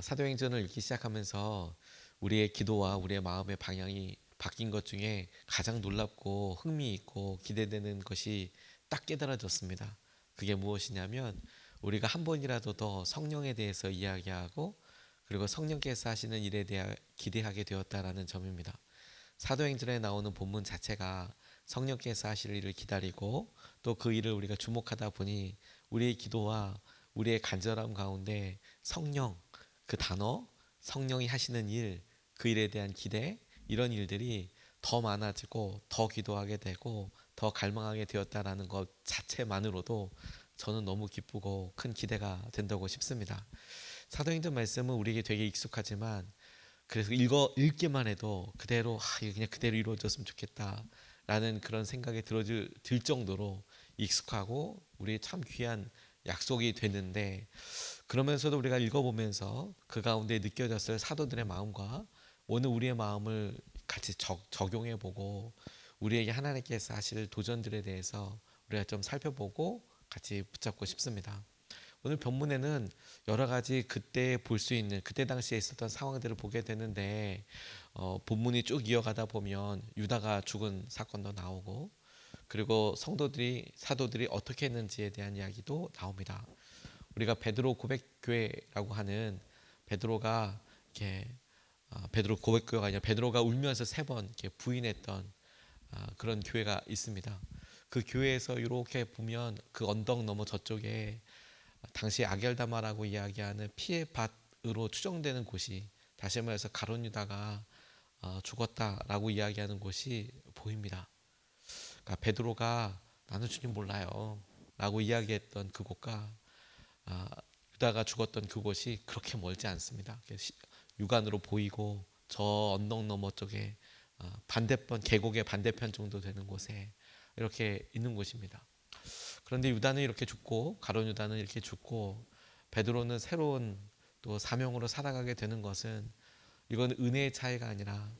사도행전을 읽기 시작하면서 우리의 기도와 우리의 마음의 방향이 바뀐 것 중에 가장 놀랍고 흥미있고 기대되는 것이 딱 깨달아졌습니다. 그게 무엇이냐면 우리가 한 번이라도 더 성령에 대해서 이야기하고 그리고 성령께서 하시는 일에 대해 기대하게 되었다라는 점입니다. 사도행전에 나오는 본문 자체가 성령께서 하실 일을 기다리고 또 그 일을 우리가 주목하다 보니 우리의 기도와 우리의 간절함 가운데 성령, 그 단어, 성령이 하시는 일, 그 일에 대한 기대, 이런 일들이 더 많아지고 더 기도하게 되고 더 갈망하게 되었다라는 것 자체만으로도 저는 너무 기쁘고 큰 기대가 된다고 싶습니다. 사도행전 말씀은 우리에게 되게 익숙하지만 그래서 읽기만 해도 그대로 이거 그냥 그대로 이루어졌으면 좋겠다라는 그런 생각이 들 정도로 익숙하고 우리 참 귀한 약속이 되는데, 그러면서도 우리가 읽어보면서 그 가운데 느껴졌을 사도들의 마음과 오늘 우리의 마음을 같이 적용해보고 우리에게 하나님께서 하실 도전들에 대해서 우리가 좀 살펴보고 같이 붙잡고 싶습니다. 오늘 본문에는 여러 가지 그때 볼 수 있는 그때 당시에 있었던 상황들을 보게 되는데, 본문이 쭉 이어가다 보면 유다가 죽은 사건도 나오고 그리고 사도들이 어떻게 했는지에 대한 이야기도 나옵니다. 우리가 베드로 고백교회라고 하는 베드로가 이렇게 베드로 고백교회가 아니라 베드로가 울면서 3번 이렇게 부인했던 그런 교회가 있습니다. 그 교회에서 이렇게 보면 그 언덕 너머 저쪽에 당시 아겔다마라고 이야기하는 피의 밭으로 추정되는 곳이, 다시 말해서 가룟 유다가 죽었다라고 이야기하는 곳이 보입니다. 그러니까 베드로가 나는 주님 몰라요 라고 이야기했던 그곳과 아, 유다가 죽었던 그곳이 그렇게 멀지 않습니다. 육안으로 보이고 저 언덕 너머 쪽에 반대편 계곡의 반대편 정도 되는 곳에 이렇게 있는 곳입니다. 그런데 유다는 이렇게 죽고 가룟 유다는 이렇게 죽고 베드로는 새로운 또 사명으로 살아가게 되는 것은, 이건 은혜의 차이가 아니라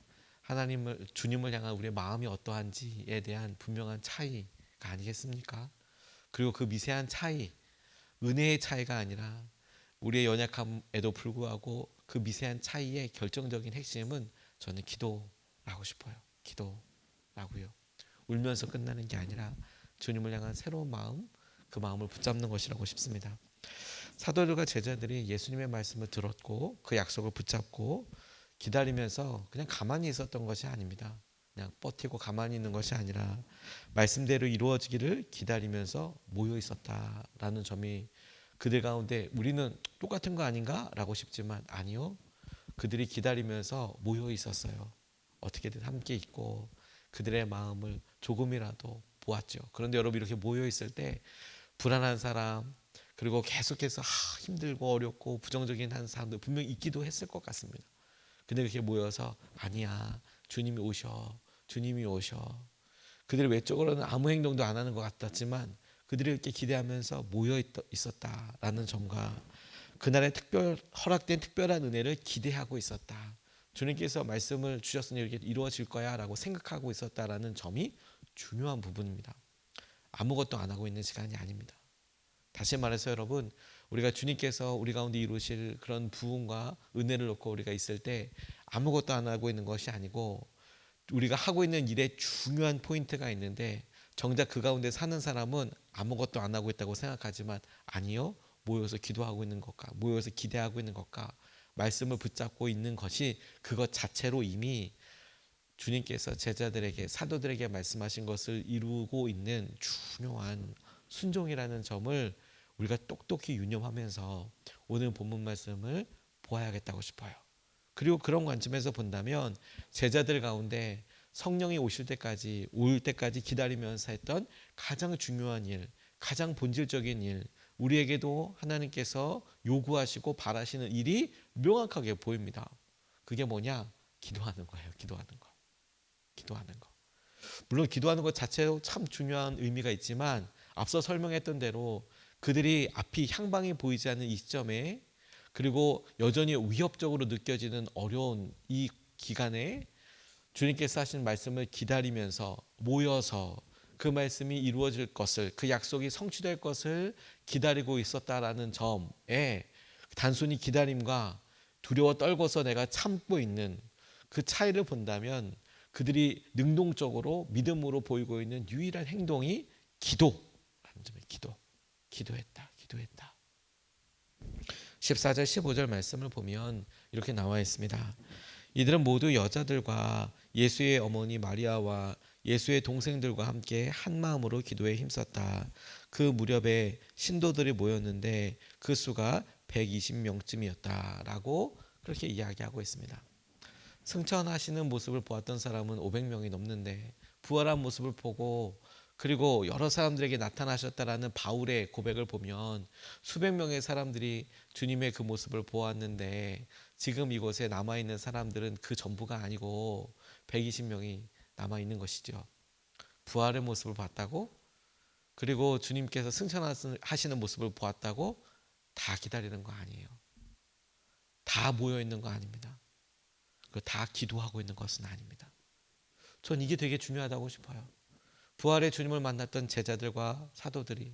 주님을 향한 우리의 마음이 어떠한지에 대한 분명한 차이가 아니겠습니까? 그리고 그 미세한 차이, 은혜의 차이가 아니라 우리의 연약함에도 불구하고 그 미세한 차이의 결정적인 핵심은 저는 기도라고 싶어요. 기도라고요. 울면서 끝나는 게 아니라 주님을 향한 새로운 마음, 그 마음을 붙잡는 것이라고 싶습니다. 사도들과 제자들이 예수님의 말씀을 들었고 그 약속을 붙잡고 기다리면서 그냥 가만히 있었던 것이 아닙니다. 그냥 버티고 가만히 있는 것이 아니라 말씀대로 이루어지기를 기다리면서 모여 있었다라는 점이, 그들 가운데 우리는 똑같은 거 아닌가? 라고 싶지만 아니요. 그들이 기다리면서 모여 있었어요. 어떻게든 함께 있고 그들의 마음을 조금이라도 보았죠. 그런데 여러분, 이렇게 모여 있을 때 불안한 사람, 그리고 계속해서 힘들고 어렵고 부정적인 한 사람들 분명히 있기도 했을 것 같습니다. 근데 이렇게 모여서 아니야, 주님이 오셔, 주님이 오셔. 그들이 외적으로는 아무 행동도 안 하는 것 같았지만 그들이 이렇게 기대하면서 모여 있었다라는 점과 그날의 허락된 특별한 은혜를 기대하고 있었다. 주님께서 말씀을 주셨으니 이렇게 이루어질 거야 라고 생각하고 있었다라는 점이 중요한 부분입니다. 아무것도 안 하고 있는 시간이 아닙니다. 다시 말해서 여러분, 우리가 주님께서 우리 가운데 이루실 그런 부흥과 은혜를 놓고 우리가 있을 때 아무것도 안 하고 있는 것이 아니고, 우리가 하고 있는 일에 중요한 포인트가 있는데 정작 그 가운데 사는 사람은 아무것도 안 하고 있다고 생각하지만 아니요, 모여서 기도하고 있는 것과 모여서 기대하고 있는 것과 말씀을 붙잡고 있는 것이 그것 자체로 이미 주님께서 제자들에게 사도들에게 말씀하신 것을 이루고 있는 중요한 순종이라는 점을 우리가 똑똑히 유념하면서 오늘 본문 말씀을 보아야겠다고 싶어요. 그리고 그런 관점에서 본다면 제자들 가운데 성령이 올 때까지 기다리면서 했던 가장 중요한 일, 가장 본질적인 일, 우리에게도 하나님께서 요구하시고 바라시는 일이 명확하게 보입니다. 그게 뭐냐? 기도하는 거예요. 기도하는 거. 물론 기도하는 것 자체도 참 중요한 의미가 있지만 앞서 설명했던 대로 그들이 앞이 향방이 보이지 않는 이 시점에, 그리고 여전히 위협적으로 느껴지는 어려운 이 기간에 주님께서 하신 말씀을 기다리면서 모여서 그 말씀이 이루어질 것을, 그 약속이 성취될 것을 기다리고 있었다라는 점에 단순히 기다림과 두려워 떨고서 내가 참고 있는 그 차이를 본다면 그들이 능동적으로 믿음으로 보이고 있는 유일한 행동이 기도라는 점이에요. 기도했다. 14절 15절 말씀을 보면 이렇게 나와 있습니다. 이들은 모두 여자들과 예수의 어머니 마리아와 예수의 동생들과 함께 한 마음으로 기도에 힘썼다. 그 무렵에 신도들이 모였는데 그 수가 120명쯤이었다라고 그렇게 이야기하고 있습니다. 승천하시는 모습을 보았던 사람은 500명이 넘는데 부활한 모습을 보고 그리고 여러 사람들에게 나타나셨다라는 바울의 고백을 보면 수백 명의 사람들이 주님의 그 모습을 보았는데 지금 이곳에 남아있는 사람들은 그 전부가 아니고 120명이 남아있는 것이죠. 부활의 모습을 봤다고 그리고 주님께서 승천하시는 모습을 보았다고 다 기다리는 거 아니에요. 다 모여있는 거 아닙니다. 다 기도하고 있는 것은 아닙니다. 전 이게 되게 중요하다고 싶어요. 부활의 주님을 만났던 제자들과 사도들이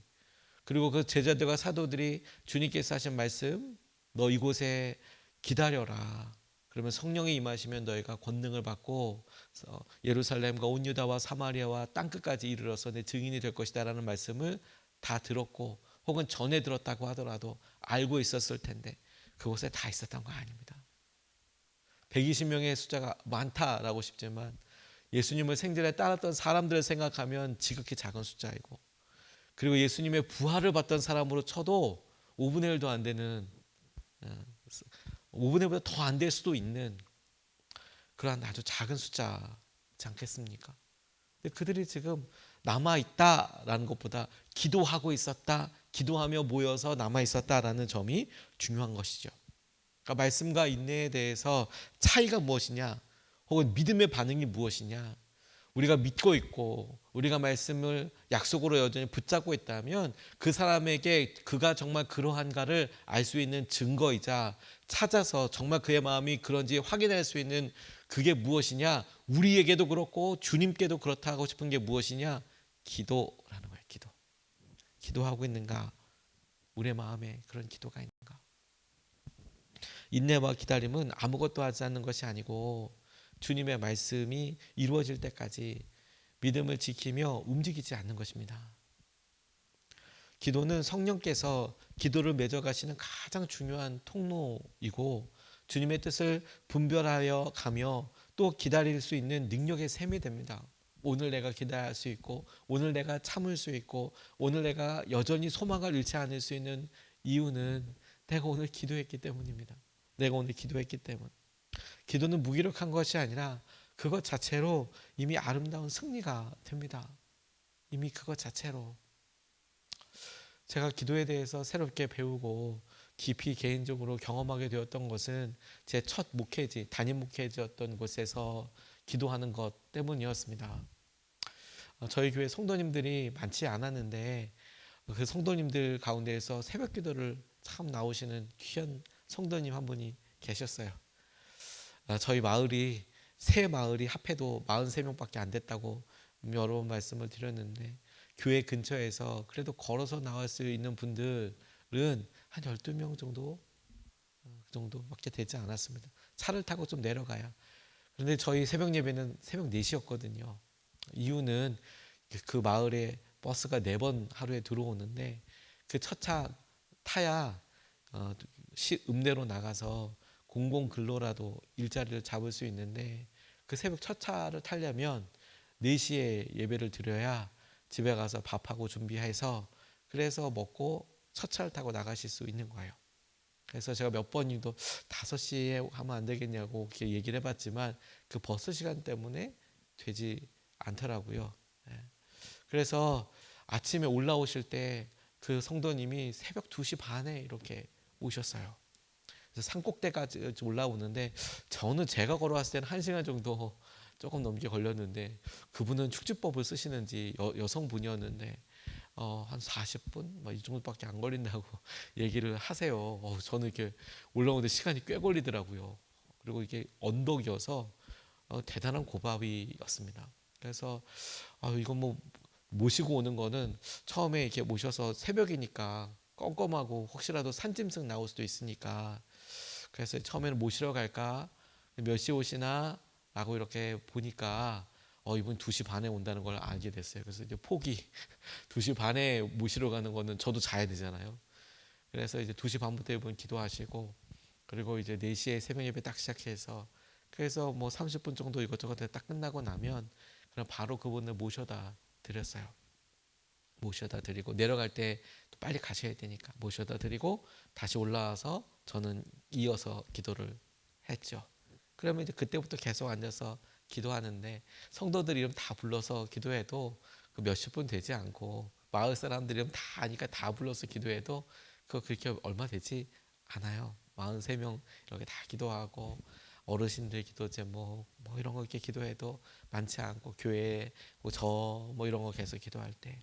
그리고 그 제자들과 사도들이 주님께서 하신 말씀 너 이곳에 기다려라. 그러면 성령이 임하시면 너희가 권능을 받고 예루살렘과 온 유다와 사마리아와 땅끝까지 이르러서 내 증인이 될 것이다 라는 말씀을 다 들었고 혹은 전에 들었다고 하더라도 알고 있었을 텐데 그곳에 다 있었던 거 아닙니다. 120명의 숫자가 많다라고 싶지만 예수님을 생전에 따랐던 사람들을 생각하면 지극히 작은 숫자이고 그리고 예수님의 부활을 받던 사람으로 쳐도 5분의 1도 안 되는 5분의 1보다 더 안 될 수도 있는 그러한 아주 작은 숫자지 않겠습니까? 근데 그들이 지금 남아있다라는 것보다 기도하고 있었다, 기도하며 모여서 남아있었다라는 점이 중요한 것이죠. 그러니까 말씀과 인내에 대해서 차이가 무엇이냐 혹은 믿음의 반응이 무엇이냐 우리가 믿고 있고 우리가 말씀을 약속으로 여전히 붙잡고 있다면 그 사람에게 그가 정말 그러한가를 알 수 있는 증거이자 찾아서 정말 그의 마음이 그런지 확인할 수 있는 그게 무엇이냐 우리에게도 그렇고 주님께도 그렇다 하고 싶은 게 무엇이냐 기도라는 거예요. 기도하고 있는가 우리의 마음에 그런 기도가 있는가 인내와 기다림은 아무것도 하지 않는 것이 아니고 주님의 말씀이 이루어질 때까지 믿음을 지키며 움직이지 않는 것입니다. 기도는 성령께서 기도를 맺어가시는 가장 중요한 통로이고 주님의 뜻을 분별하여 가며 또 기다릴 수 있는 능력의 셈이 됩니다. 오늘 내가 기다릴 수 있고 오늘 내가 참을 수 있고 오늘 내가 여전히 소망을 잃지 않을 수 있는 이유는 내가 오늘 기도했기 때문입니다. 내가 오늘 기도했기 때문. 기도는 무기력한 것이 아니라 그것 자체로 이미 아름다운 승리가 됩니다. 이미 그것 자체로. 제가 기도에 대해서 새롭게 배우고 깊이 개인적으로 경험하게 되었던 것은 제 첫 목회지, 담임 목회지였던 곳에서 기도하는 것 때문이었습니다. 저희 교회 성도님들이 많지 않았는데 그 성도님들 가운데에서 새벽 기도를 참 나오시는 귀한 성도님 한 분이 계셨어요. 저희 마을이 새 마을이 합해도 43명밖에 안 됐다고 여러 번 말씀을 드렸는데 교회 근처에서 그래도 걸어서 나올 수 있는 분들은 한 12명 정도 그 정도밖에 되지 않았습니다. 차를 타고 좀 내려가야. 그런데 저희 새벽 예배는 새벽 4시였거든요. 이유는 그 마을에 버스가 4번 하루에 들어오는데 그 첫 차 타야 읍내로 나가서 공공 근로라도 일자리를 잡을 수 있는데 그 새벽 첫 차를 타려면 4시에 예배를 드려야 집에 가서 밥하고 준비해서 그래서 먹고 첫 차를 타고 나가실 수 있는 거예요. 그래서 제가 몇 번이도 5시에 하면 안 되겠냐고 이렇게 얘기를 해봤지만 그 버스 시간 때문에 되지 않더라고요. 그래서 아침에 올라오실 때 그 성도님이 새벽 2시 반에 이렇게 오셨어요. 그래서 산꼭대까지 올라오는데 저는 제가 걸어왔을 때는 1시간 정도 조금 넘게 걸렸는데 그분은 축지법을 쓰시는지 여성분이었는데 한 40분 이 정도밖에 안 걸린다고 얘기를 하세요. 저는 이렇게 올라오는데 시간이 꽤 걸리더라고요. 그리고 이게 언덕이어서 대단한 고바위였습니다. 그래서 이건 뭐 모시고 오는 거는 처음에 이렇게 모셔서 새벽이니까 껌껌하고 혹시라도 산짐승 나올 수도 있으니까 그래서 처음에는 모시러 갈까? 몇 시 오시나? 라고 이렇게 보니까 이분 2시 반에 온다는 걸 알게 됐어요. 그래서 이제 포기. 2시 반에 모시러 가는 거는 저도 자야 되잖아요. 그래서 이제 2시 반부터 이분 기도하시고, 그리고 이제 4시에 새벽 예배 딱 시작해서, 그래서 뭐 30분 정도 이것저것 딱 끝나고 나면 그럼 바로 그분을 모셔다 드렸어요. 모셔다 드리고 내려갈 때 또 빨리 가셔야 되니까 모셔다 드리고 다시 올라와서 저는 이어서 기도를 했죠. 그러면 이제 그때부터 계속 앉아서 기도하는데, 성도들 이름 다 불러서 기도해도 그 몇십 분 되지 않고, 마을 사람들 이름 다 아니까 다 불러서 기도해도 그거 그렇게 얼마 되지 않아요. 43명 이렇게 다 기도하고, 어르신들 기도 제목 뭐 이런 거 이렇게 기도해도 많지 않고, 교회 뭐 이런 거 계속 기도할 때.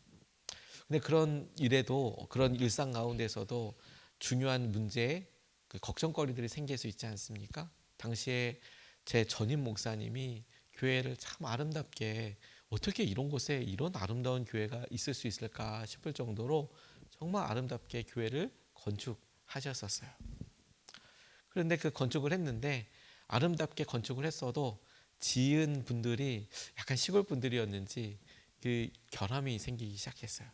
근데 그런 일에도, 그런 일상 가운데서도 중요한 문제, 그 걱정거리들이 생길 수 있지 않습니까? 당시에 제 전임 목사님이 교회를 참 아름답게, 어떻게 이런 곳에 이런 아름다운 교회가 있을 수 있을까 싶을 정도로 정말 아름답게 교회를 건축하셨었어요. 그런데 그 건축을 했는데, 아름답게 건축을 했어도 지은 분들이 약간 시골 분들이었는지 그 결함이 생기기 시작했어요.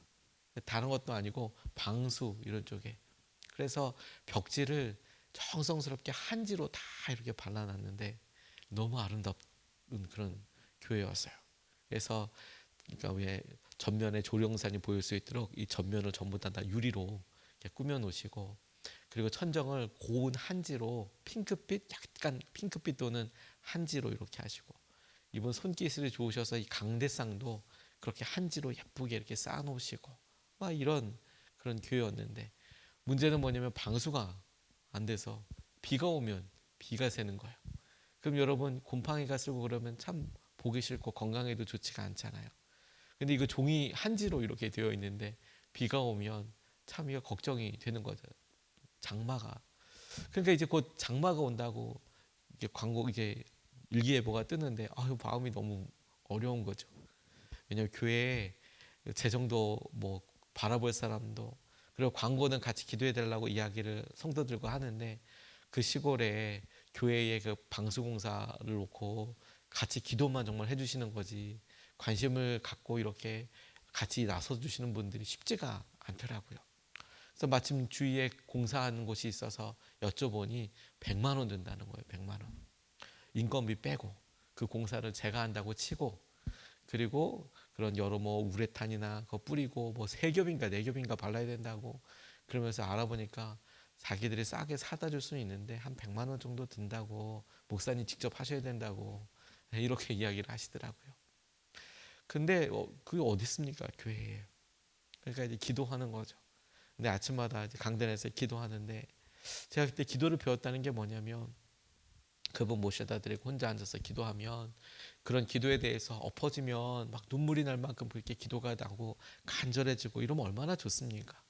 다른 것도 아니고 방수 이런 쪽에. 그래서 벽지를 정성스럽게 한지로 다 이렇게 발라놨는데 너무 아름다운 그런 교회였어요. 그래서 그러니까 왜 전면에 조령산이 보일 수 있도록 이 전면을 전부 다 유리로 이렇게 꾸며 놓으시고, 그리고 천정을 고운 한지로 핑크빛, 약간 핑크빛 도는 한지로 이렇게 하시고, 이분 손기술이 좋으셔서 이 강대상도 그렇게 한지로 예쁘게 이렇게 쌓아 놓으시고, 막 이런 그런 교회였는데, 문제는 뭐냐면 방수가 안 돼서 비가 오면 비가 새는 거예요. 그럼 여러분, 곰팡이가 쓰고 그러면 참 보기 싫고 건강에도 좋지가 않잖아요. 근데 이거 종이 한지로 이렇게 되어 있는데 비가 오면 참 이거 걱정이 되는 거죠. 장마가. 그러니까 이제 곧 장마가 온다고 이게 광고, 이게 일기예보가 뜨는데 마음이 너무 어려운 거죠. 왜냐하면 교회에 재정도 뭐 바라볼 사람도, 그리고 광고는 같이 기도해 달라고 이야기를 성도들과 하는데, 그 시골에 교회에 그 방수공사를 놓고 같이 기도만 정말 해주시는 거지, 관심을 갖고 이렇게 같이 나서 주시는 분들이 쉽지가 않더라고요. 그래서 마침 주위에 공사하는 곳이 있어서 여쭤보니 100만 원 든다는 거예요. 100만 원. 인건비 빼고 그 공사를 제가 한다고 치고, 그리고 그런 여러 뭐 우레탄이나 그거 뿌리고 뭐 3겹인가 4겹인가 발라야 된다고. 그러면서 알아보니까 자기들이 싸게 사다 줄 수는 있는데 한 100만 원 정도 든다고, 목사님 직접 하셔야 된다고 이렇게 이야기를 하시더라고요. 근데 그게 어디 있습니까, 교회에. 그러니까 이제 기도하는 거죠. 근데 아침마다 이제 강단에서 기도하는데, 제가 그때 기도를 배웠다는 게 뭐냐면, 그분 모셔다 드리고 혼자 앉아서 기도하면 그런 기도에 대해서 엎어지면 막 눈물이 날 만큼 그렇게 기도가 나고 간절해지고 이러면 얼마나 좋습니까?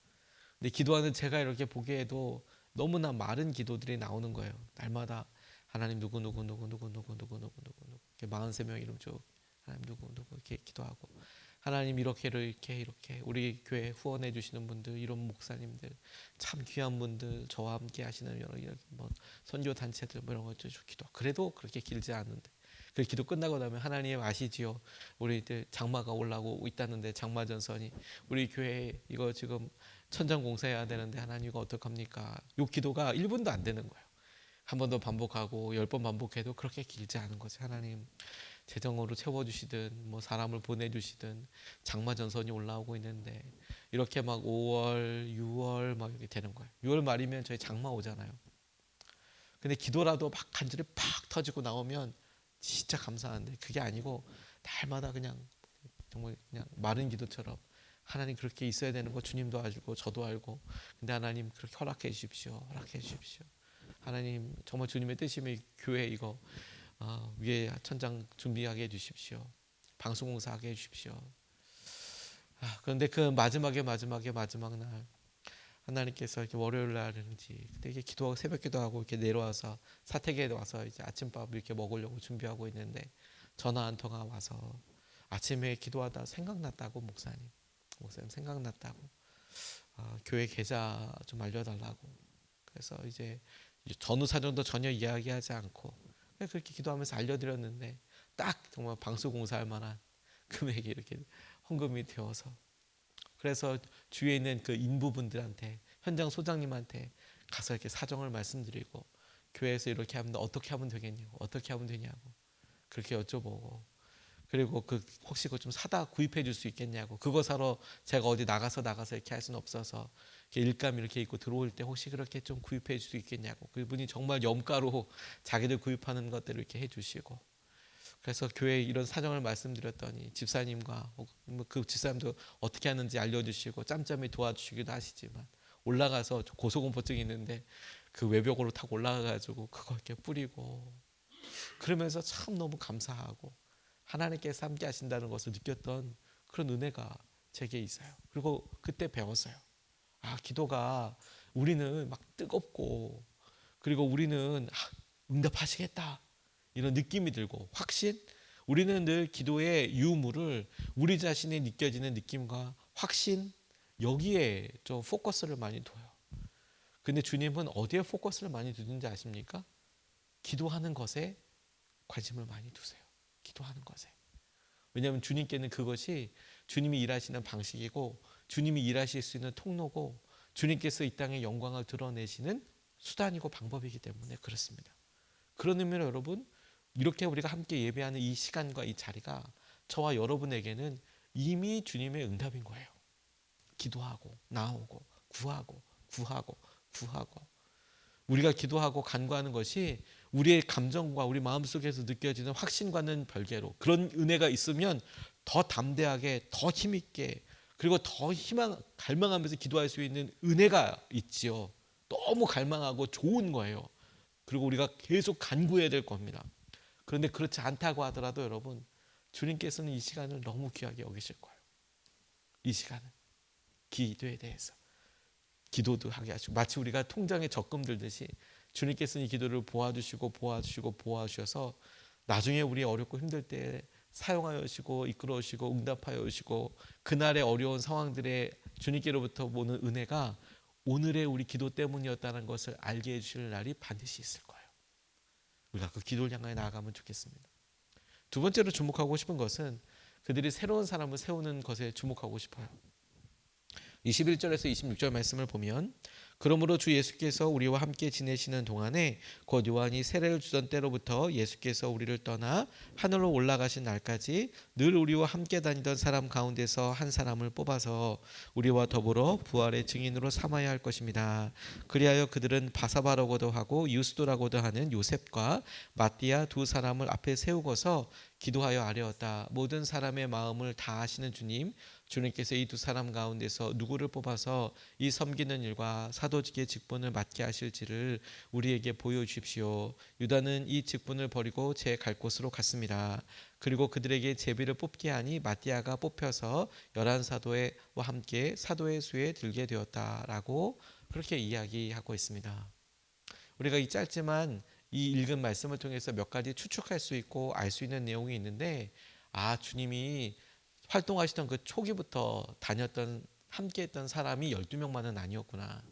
근데 기도하는 제가 이렇게 보기에도 너무나 마른 기도들이 나오는 거예요. 날마다 하나님 누구 누구 누구 누구 누구 누구 누구 누구 누구 이렇게 43명 이름 쭉 하나님 누구 누구 이렇게 기도하고, 하나님 이렇게 우리 교회 후원해 주시는 분들, 이런 목사님들 참 귀한 분들, 저와 함께 하시는 여러 뭐 선교 단체들 뭐 이런 것들 기도, 그래도 그렇게 길지 않은데, 그 기도 끝나고 나면 하나님 아시지요, 우리들 장마가 올라오고 있다는데, 장마전선이 우리 교회 이거 지금 천장 공사해야 되는데 하나님 이거 어떡합니까? 요 기도가 1분도 안 되는 거예요. 한 번 더 반복하고 10번 반복해도 그렇게 길지 않은 거죠. 하나님 재정으로 채워주시든 뭐 사람을 보내주시든 장마 전선이 올라오고 있는데, 이렇게 막 5월, 6월 막 이렇게 되는 거예요. 6월 말이면 저희 장마 오잖아요. 근데 기도라도 막 간절히 팍 터지고 나오면 진짜 감사한데, 그게 아니고 날마다 그냥 정말 그냥 마른 기도처럼, 하나님 그렇게 있어야 되는 거 주님도 알고 저도 알고, 근데 하나님 그렇게 허락해 주십시오. 허락해 주십시오. 하나님 정말 주님의 뜻이면 교회 이거 위에 천장 준비하게 해주십시오. 방송공사하게 해주십시오. 그런데 그 마지막 날 하나님께서 이렇게 월요일 날인지 그때 이게 기도하고 새벽 기도하고 이렇게 내려와서 사택에 와서 이제 아침밥 이렇게 먹으려고 준비하고 있는데, 전화 한 통화 와서 아침에 기도하다 생각났다고, 목사님 생각났다고, 교회 계좌 좀 알려달라고. 그래서 이제 전후 사정도 전혀 이야기하지 않고 그냥 그렇게 기도하면서 알려드렸는데 딱 정말 방수공사할 만한 금액이 이렇게 헌금이 되어서, 그래서 주위에 있는 그 인부분들한테, 현장 소장님한테 가서 이렇게 사정을 말씀드리고, 교회에서 이렇게 하면 어떻게 하면 되겠냐고, 어떻게 하면 되냐고 그렇게 여쭤보고, 그리고 그 혹시 그거 좀 사다 구입해 줄 수 있겠냐고, 그거 사러 제가 어디 나가서 이렇게 할 수는 없어서 이렇게 일감 이렇게 입고 들어올 때 혹시 그렇게 좀 구입해 줄 수 있겠냐고, 그분이 정말 염가로 자기들 구입하는 것들을 이렇게 해주시고, 그래서 교회에 이런 사정을 말씀드렸더니 집사님과 그 집사님도 어떻게 하는지 알려주시고 짬짬이 도와주시기도 하시지만, 올라가서 고소공포증이 있는데 그 외벽으로 타고 올라가가지고 그거 이렇게 뿌리고, 그러면서 참 너무 감사하고 하나님께서 함께 하신다는 것을 느꼈던 그런 은혜가 제게 있어요. 그리고 그때 배웠어요. 아, 기도가 우리는 막 뜨겁고, 그리고 우리는 응답하시겠다 이런 느낌이 들고 확신, 우리는 늘 기도의 유무를 우리 자신이 느껴지는 느낌과 확신, 여기에 좀 포커스를 많이 둬요. 근데 주님은 어디에 포커스를 많이 두는지 아십니까? 기도하는 것에 관심을 많이 두세요. 기도하는 것에. 왜냐하면 주님께는 그것이 주님이 일하시는 방식이고, 주님이 일하실 수 있는 통로고, 주님께서 이 땅에 영광을 드러내시는 수단이고 방법이기 때문에 그렇습니다. 그런 의미로 여러분, 이렇게 우리가 함께 예배하는 이 시간과 이 자리가 저와 여러분에게는 이미 주님의 응답인 거예요. 기도하고 나오고 구하고 구하고 구하고, 우리가 기도하고 간구하는 것이 우리의 감정과 우리 마음속에서 느껴지는 확신과는 별개로, 그런 은혜가 있으면 더 담대하게, 더 힘있게, 그리고 더 갈망하면서 기도할 수 있는 은혜가 있지요. 너무 갈망하고 좋은 거예요. 그리고 우리가 계속 간구해야 될 겁니다. 그런데 그렇지 않다고 하더라도 여러분, 주님께서는 이 시간을 너무 귀하게 여기실 거예요. 이 시간은 기도에 대해서 기도도 하게 하시고, 마치 우리가 통장에 적금 들듯이 주님께서는 이 기도를 보아주셔서 나중에 우리 어렵고 힘들 때 사용하여 주시고 이끌어 주시고 응답하여 주시고, 그날의 어려운 상황들에 주님께로부터 오는 은혜가 오늘의 우리 기도 때문이었다는 것을 알게 해주실 날이 반드시 있을 거예요. 우리가 그 기도를 향해 나아가면 좋겠습니다. 두 번째로 주목하고 싶은 것은 그들이 새로운 사람을 세우는 것에 주목하고 싶어요. 21절에서 26절 말씀을 보면, 그러므로 주 예수께서 우리와 함께 지내시는 동안에 곧 요한이 세례를 주던 때로부터 예수께서 우리를 떠나 하늘로 올라가신 날까지 늘 우리와 함께 다니던 사람 가운데서 한 사람을 뽑아서 우리와 더불어 부활의 증인으로 삼아야 할 것입니다. 그리하여 그들은 바사바라고도 하고 유스도라고도 하는 요셉과 마띠아 두 사람을 앞에 세우고서 기도하여 아뢰었다. 모든 사람의 마음을 다 아시는 주님께서 이 두 사람 가운데서 누구를 뽑아서 이 섬기는 일과 사도직의 직분을 맡게 하실지를 우리에게 보여주십시오. 유다는 이 직분을 버리고 제 갈 곳으로 갔습니다. 그리고 그들에게 제비를 뽑게 하니 마띠아가 뽑혀서 11사도와 함께 사도의 수에 들게 되었다라고 그렇게 이야기하고 있습니다. 우리가 이 짧지만 이 읽은 말씀을 통해서 몇 가지 추측할 수 있고 알 수 있는 내용이 있는데, 주님이 활동하시던 그 초기부터 다녔던 함께했던 사람이 12명만은 아니었구나.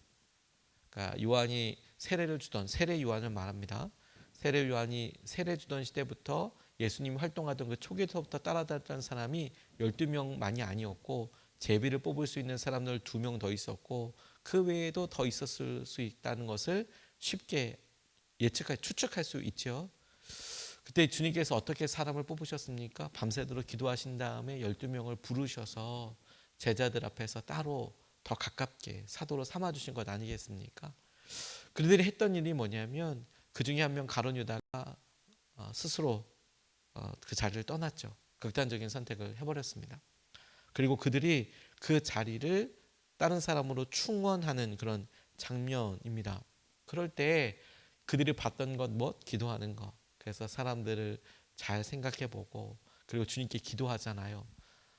그러니까 요한이 세례를 주던 세례 요한을 말합니다. 세례 요한이 세례 주던 시대부터 예수님이 활동하던 그 초기부터 따라다녔던 사람이 12명만이 아니었고, 제비를 뽑을 수 있는 사람들 2명 더 있었고, 그 외에도 더 있었을 수 있다는 것을 쉽게 추측할 수 있죠. 그때 주님께서 어떻게 사람을 뽑으셨습니까? 밤새도록 기도하신 다음에 12명을 부르셔서 제자들 앞에서 따로 더 가깝게 사도로 삼아주신 것 아니겠습니까? 그들이 했던 일이 뭐냐면, 그 중에 한 명 가룟 유다가 스스로 그 자리를 떠났죠. 극단적인 선택을 해버렸습니다. 그리고 그들이 그 자리를 다른 사람으로 충원하는 그런 장면입니다. 그럴 때 그들이 봤던 것 기도하는 것. 그래서 사람들을 잘 생각해보고, 그리고 주님께 기도하잖아요.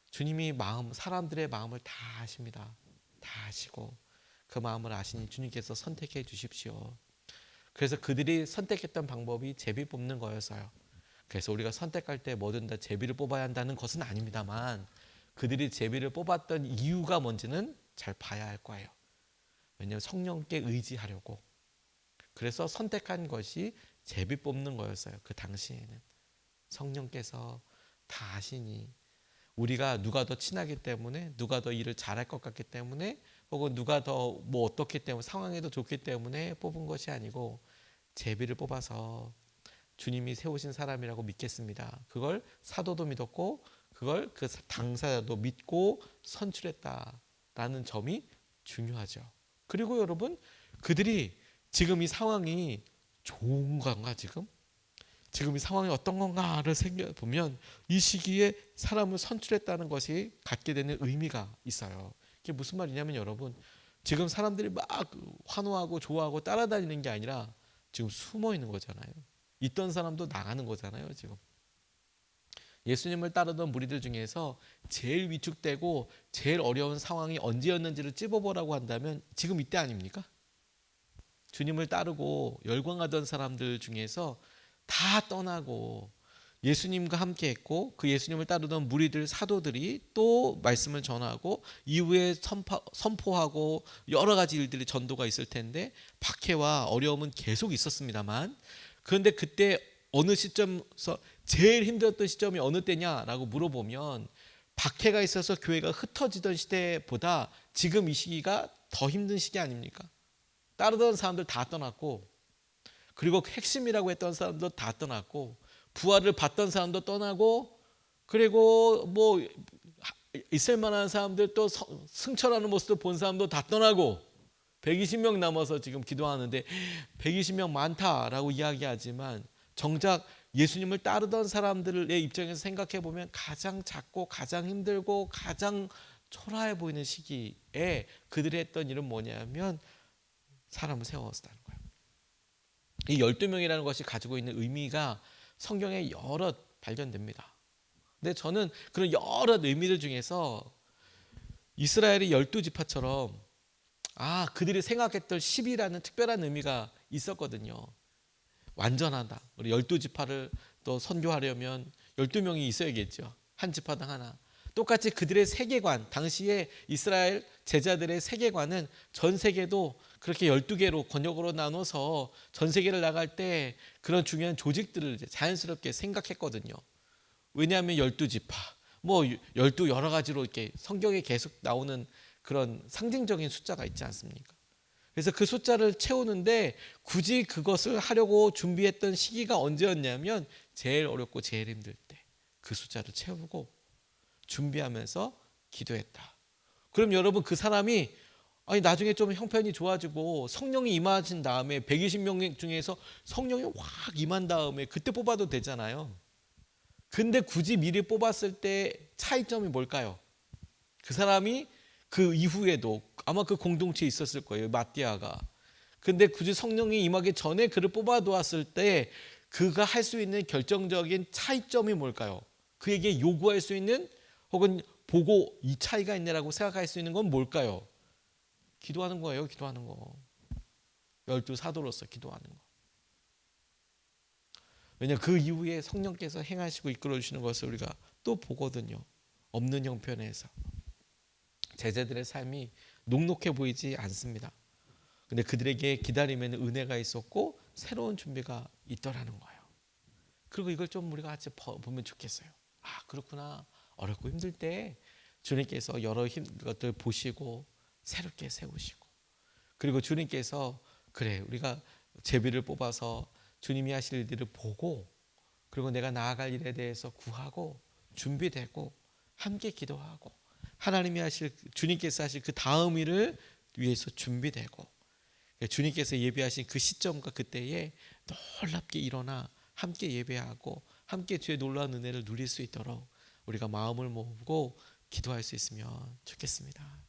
주님이 사람들의 마음을 다 아십니다. 다 아시고 그 마음을 아시니 주님께서 선택해 주십시오. 그래서 그들이 선택했던 방법이 제비 뽑는 거였어요. 그래서 우리가 선택할 때 뭐든 다 제비를 뽑아야 한다는 것은 아닙니다만, 그들이 제비를 뽑았던 이유가 뭔지는 잘 봐야 할 거예요. 왜냐하면 성령께 의지하려고, 그래서 선택한 것이 제비 뽑는 거였어요. 그 당시에는 성령께서 다 아시니, 우리가 누가 더 친하기 때문에, 누가 더 일을 잘할 것 같기 때문에, 혹은 누가 더 뭐 어떻기 때문에, 상황이 더 좋기 때문에 뽑은 것이 아니고 제비를 뽑아서 주님이 세우신 사람이라고 믿겠습니다. 그걸 사도도 믿었고 그걸 그 당사자도 믿고 선출했다라는 점이 중요하죠. 그리고 여러분, 그들이 지금 이 상황이 좋은 건가, 지금 이 상황이 어떤 건가를 생각해보면 이 시기에 사람을 선출했다는 것이 갖게 되는 의미가 있어요. 이게 무슨 말이냐면 여러분, 지금 사람들이 막 환호하고 좋아하고 따라다니는 게 아니라 지금 숨어 있는 거잖아요. 있던 사람도 나가는 거잖아요. 지금 예수님을 따르던 무리들 중에서 제일 위축되고 제일 어려운 상황이 언제였는지를 찝어보라고 한다면 지금 이때 아닙니까? 주님을 따르고 열광하던 사람들 중에서 다 떠나고 예수님과 함께 했고, 그 예수님을 따르던 무리들, 사도들이 또 말씀을 전하고 이후에 선포하고 여러 가지 일들이 전도가 있을 텐데 박해와 어려움은 계속 있었습니다만, 그런데 그때 어느 시점에서 제일 힘들었던 시점이 어느 때냐라고 물어보면 박해가 있어서 교회가 흩어지던 시대보다 지금 이 시기가 더 힘든 시기 아닙니까? 따르던 사람들 다 떠났고, 그리고 핵심이라고 했던 사람도 다 떠났고, 부활을 받던 사람도 떠나고, 그리고 뭐 있을 만한 사람들, 또 승천하는 모습을 본 사람도 다 떠나고 120명 남아서 지금 기도하는데 120명 많다라고 이야기하지만 정작 예수님을 따르던 사람들의 입장에서 생각해 보면 가장 작고 가장 힘들고 가장 초라해 보이는 시기에 그들이 했던 일은 뭐냐면 사람을 세웠다는 거예요. 이 12명이라는 것이 가지고 있는 의미가 성경에 여러 발견됩니다. 근데 저는 그런 여러 의미들 중에서 이스라엘의 12지파처럼 그들이 생각했던 10이라는 특별한 의미가 있었거든요. 완전하다. 우리 12지파를 또 선교하려면 12명이 있어야겠죠. 한 지파당 하나. 똑같이 그들의 세계관, 당시에 이스라엘 제자들의 세계관은 전 세계도 그렇게 12개로 권역으로 나눠서 전 세계를 나갈 때 그런 중요한 조직들을 이제 자연스럽게 생각했거든요. 왜냐하면 12지파, 뭐 12 여러 가지로 이렇게 성경에 계속 나오는 그런 상징적인 숫자가 있지 않습니까? 그래서 그 숫자를 채우는데 굳이 그것을 하려고 준비했던 시기가 언제였냐면 제일 어렵고 제일 힘들 때 그 숫자를 채우고 준비하면서 기도했다. 그럼 여러분, 그 사람이 나중에 좀 형편이 좋아지고 성령이 임하신 다음에 120명 중에서 성령이 확 임한 다음에 그때 뽑아도 되잖아요. 근데 굳이 미리 뽑았을 때 차이점이 뭘까요? 그 사람이 그 이후에도 아마 그 공동체에 있었을 거예요, 마띠아가. 근데 굳이 성령이 임하기 전에 그를 뽑아두었을 때 그가 할 수 있는 결정적인 차이점이 뭘까요? 그에게 요구할 수 있는, 혹은 보고 이 차이가 있네라고 생각할 수 있는 건 뭘까요? 기도하는 거예요. 기도하는 거. 12사도로서 기도하는 거. 왜냐하면 그 이후에 성령께서 행하시고 이끌어 주시는 것을 우리가 또 보거든요. 없는 형편에서 제자들의 삶이 녹록해 보이지 않습니다. 근데 그들에게 기다림에는 은혜가 있었고 새로운 준비가 있더라는 거예요. 그리고 이걸 좀 우리가 같이 보면 좋겠어요. 그렇구나. 어렵고 힘들 때 주님께서 여러 것들 보시고 새롭게 세우시고, 그리고 주님께서 그래, 우리가 제비를 뽑아서 주님이 하실 일들을 보고, 그리고 내가 나아갈 일에 대해서 구하고 준비되고 함께 기도하고 하나님이 하실, 주님께서 하실 그 다음 일을 위해서 준비되고, 주님께서 예배하신 그 시점과 그때에 놀랍게 일어나 함께 예배하고 함께 주의 놀라운 은혜를 누릴 수 있도록 우리가 마음을 모으고 기도할 수 있으면 좋겠습니다.